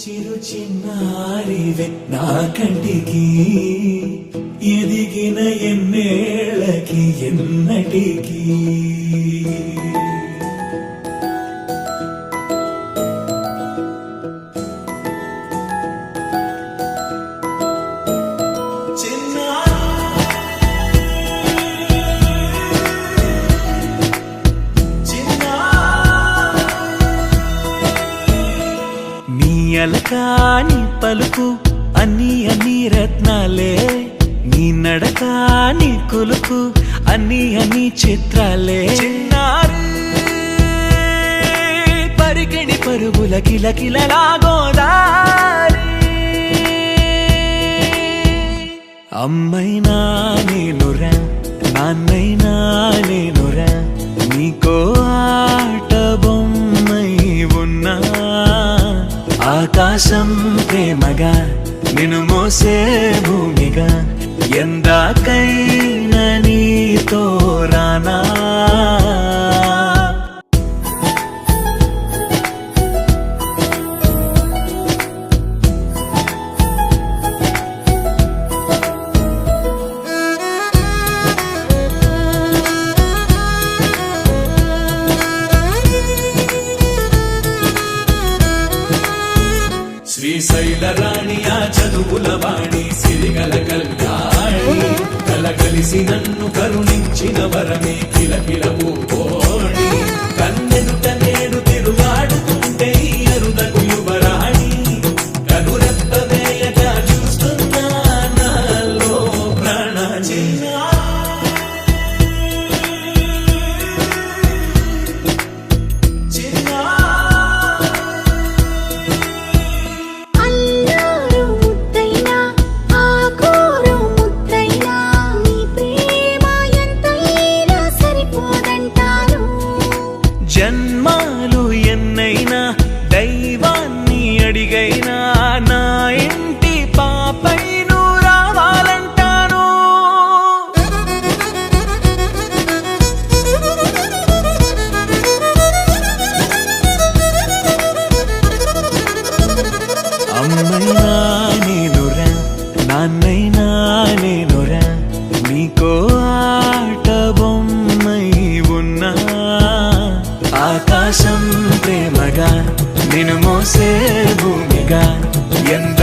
చిరు చిన్నారివే నా కంటికి ఎదిగిన ఎన్నేళ్ళకి ఎన్నటికి అలకాని పలుకు అన్ని రత్నాలే నీ నడకాని కులుకు అన్ని చిత్రాలే పరికిణి పరుగుల కిలకిలలాగోదారి అమ్మైనా నేనురా నాన్నైనా నేనురా నీకో ఆట బొమ్మై ఉన్నా ఆకాశం ప్రేమగా నిన్ను మోసే భూమిగా ఎందాకైనా నీతో రానా శ్రీశైల రాణి ఆ చదువుల వాణి సిరిగల కళ్యాణి కలగలిసి నన్ను కరుణించిన వరమే కిలకిల పూకోణి కన్నెదుట నేడు తిరుగాడుతుంటే అరుదకు యువరాణి కనురెప్ప వేయగా చూస్తున్నా నాలో ప్రాణ జన్మాలు ఎన్నైనా దైవాన్ని అడిగైనా నా ఇంటి పాపై నువ్వు రావాలంటాను అమ్మైనా నేనురా నాన్నైనా నేనురా నీకో ఆట బొమ్మై ఉన్నా ఆకాశం ప్రేమగా నిన్ను మోసే భూమిగా ఎంత